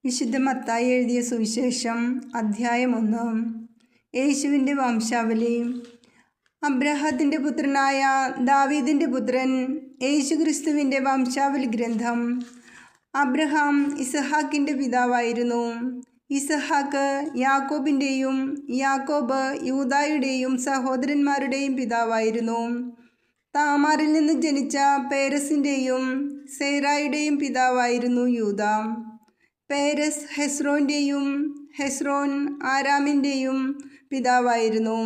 വിശുദ്ധ മത്തായി എഴുതിയ സുവിശേഷം അധ്യായം 1. യേശുവിൻ്റെ വംശാവലി. അബ്രഹാത്തിൻ്റെ പുത്രനായ ദാവീദിൻ്റെ പുത്രൻ യേശുക്രിസ്തുവിൻ്റെ വംശാവലി ഗ്രന്ഥം. അബ്രഹാം ഇസഹാക്കിൻ്റെ പിതാവായിരുന്നു. ഇസഹാക്ക് യാക്കോബിൻ്റെയും യാക്കോബ് യൂദായുടെയും സഹോദരന്മാരുടെയും പിതാവായിരുന്നു. താമാറിൽ നിന്ന് ജനിച്ച പേരസിൻ്റെയും സേറായുടെയും പിതാവായിരുന്നു യൂദ. പേരസ് ഹെസ്രോൻ്റെയും ഹെസ്രോൻ ആരാമിൻ്റെയും പിതാവായിരുന്നു.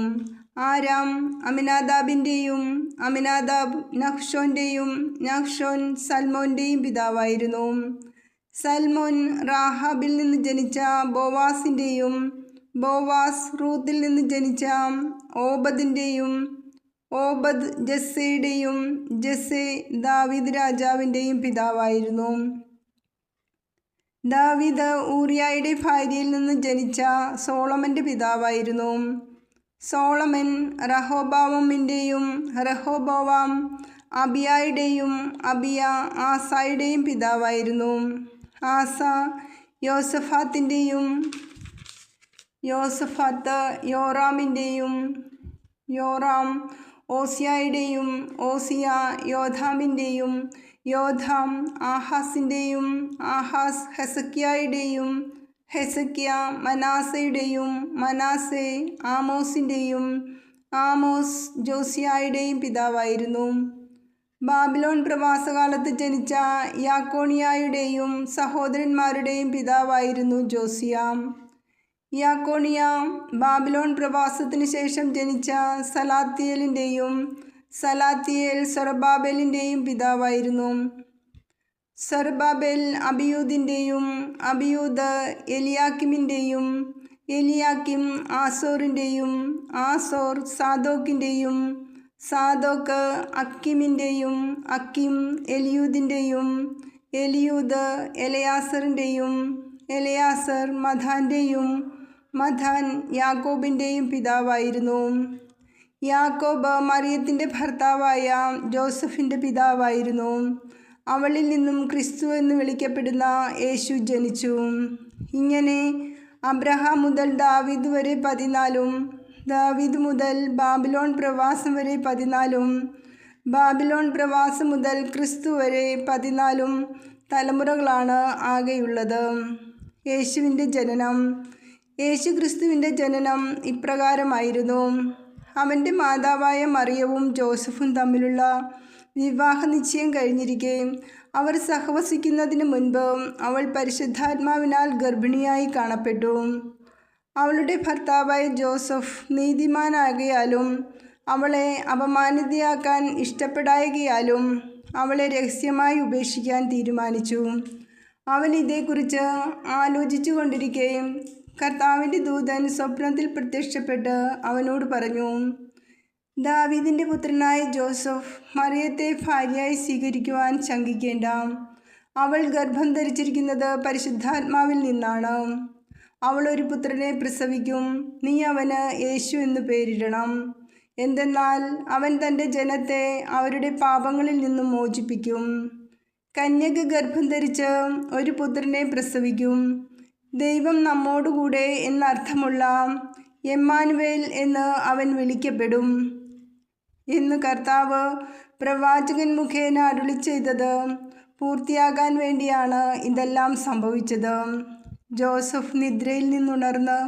ആരാം അമിനാദാബിൻ്റെയും അമിനാദാബ് നഹ്ശോൻ്റെയും നഹ്ശോൻ സൽമോൻ്റെയും പിതാവായിരുന്നു. സൽമോൻ റാഹാബിൽ നിന്ന് ജനിച്ച ബോവാസിൻ്റെയും ബോവാസ് റൂത്തിൽ നിന്ന് ജനിച്ച ഓബദിൻ്റെയും ഓബദ് ജസ്സയുടെയും ജസ്സെ ദാവീദ് രാജാവിൻ്റെയും പിതാവായിരുന്നു. ദാവീദ് ഊറിയായുടെ ഭാര്യയിൽ നിന്ന് ജനിച്ച സോളമൻ്റെ പിതാവായിരുന്നു. സോളമൻ റഹോബോവാമിൻ്റെയും റഹോബോവാം അബിയായുടെയും അബിയ ആസായുടെയും പിതാവായിരുന്നു. ആസ യോസഫാത്തിൻ്റെയും യോസഫാത്ത് യോറാമിൻ്റെയും യോറാം ഓസിയായുടെയും ഓസിയ യോധാമിൻ്റെയും യോധാം ആഹാസിൻ്റെയും ആഹാസ് ഹെസക്കിയായുടെയും ഹെസക്കിയ മനാസയുടെയും മനാസെ ആമോസിൻ്റെയും ആമോസ് ജോസിയായുടെയും പിതാവായിരുന്നു. ബാബിലോൺ പ്രവാസകാലത്ത് ജനിച്ച യാക്കോണിയായുടെയും സഹോദരന്മാരുടെയും പിതാവായിരുന്നു ജോസിയ. യാക്കോണിയ ബാബിലോൺ പ്രവാസത്തിന് ശേഷം ജനിച്ച സലാത്തിയേലിൻ്റെയും സലാത്തിയേൽ സൊറബാബേലിൻ്റെയും പിതാവായിരുന്നു. സൊറബാബേൽ അബിയൂദിൻ്റെയും അബിയൂദ് എലിയാക്കിമിൻ്റെയും എലിയാക്കിം ആസോറിൻ്റെയും ആസോർ സാദോക്കിൻ്റെയും സാദോക്ക് അക്കിമിൻ്റെയും അക്കിം എലിയൂദിൻ്റെയും എലിയൂദ് എലയാസറിൻ്റെയും എലയാസർ മഥാൻ്റെയും മഥാൻ യാക്കോബിൻ്റെയും പിതാവായിരുന്നു. യാക്കോബ് മറിയത്തിൻ്റെ ഭർത്താവായ ജോസഫിൻ്റെ പിതാവായിരുന്നു. അവളിൽ നിന്നും ക്രിസ്തു എന്ന് വിളിക്കപ്പെടുന്ന യേശു ജനിച്ചു. ഇങ്ങനെ അബ്രഹാം മുതൽ ദാവീദ് വരെ 14, ദാവീദ് മുതൽ ബാബിലോൺ പ്രവാസം വരെ 14, ബാബിലോൺ പ്രവാസം മുതൽ ക്രിസ്തു വരെ 14 തലമുറകളാണ് ആകെയുള്ളത്. യേശുവിൻ്റെ ജനനം. യേശു ക്രിസ്തുവിൻ്റെ ജനനം ഇപ്രകാരമായിരുന്നു. അവൻ്റെ മാതാവായ മറിയവും ജോസഫും തമ്മിലുള്ള വിവാഹ നിശ്ചയം കഴിഞ്ഞിരിക്കെ അവർ സഹവസിക്കുന്നതിന് മുൻപ് അവൾ പരിശുദ്ധാത്മാവിനാൽ ഗർഭിണിയായി കാണപ്പെട്ടു. അവളുടെ ഭർത്താവായ ജോസഫ് നീതിമാനാകയാലും അവളെ അപമാനിതയാക്കാൻ ഇഷ്ടപ്പെടായകയാലും അവളെ രഹസ്യമായി ഉപേക്ഷിക്കാൻ തീരുമാനിച്ചു. അവൻ ഇതേക്കുറിച്ച് ആലോചിച്ചു കൊണ്ടിരിക്കെ കർത്താവിൻ്റെ ദൂതൻ സ്വപ്നത്തിൽ പ്രത്യക്ഷപ്പെട്ട് അവനോട് പറഞ്ഞു, ദാവീദിൻ്റെ പുത്രനായ ജോസഫ് മറിയത്തെ ഭാര്യയായി സ്വീകരിക്കുവാൻ ശങ്കിക്കേണ്ട. അവൾ ഗർഭം ധരിച്ചിരിക്കുന്നത് പരിശുദ്ധാത്മാവിൽ നിന്നാണ്. അവൾ ഒരു പുത്രനെ പ്രസവിക്കും. നീ അവന് യേശു എന്ന് പേരിടണം. എന്തെന്നാൽ അവൻ തൻ്റെ ജനത്തെ അവരുടെ പാപങ്ങളിൽ നിന്നും മോചിപ്പിക്കും. കന്യക ഗർഭം ധരിച്ച് ഒരു പുത്രനെ പ്രസവിക്കും. ദൈവം നമ്മോടുകൂടെ എന്നർത്ഥമുള്ള എമ്മാനുവേൽ എന്ന് അവൻ വിളിക്കപ്പെടും എന്ന് കർത്താവ് പ്രവാചകൻ മുഖേന അരുളി ചെയ്തത് പൂർത്തിയാകാൻ വേണ്ടിയാണ് ഇതെല്ലാം സംഭവിച്ചത്. ജോസഫ് നിദ്രയിൽ നിന്നുണർന്ന്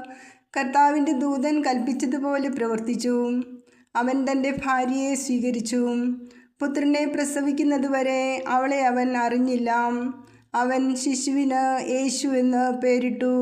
കർത്താവിൻ്റെ ദൂതൻ കൽപ്പിച്ചതുപോലെ പ്രവർത്തിച്ചു. അവൻ തൻ്റെ ഭാര്യയെ സ്വീകരിച്ചു. പുത്രനെ പ്രസവിക്കുന്നതുവരെ അവളെ അവൻ അറിഞ്ഞില്ല. അവൻ ശിശുവിന് യേശു എന്ന് പേരിട്ടു.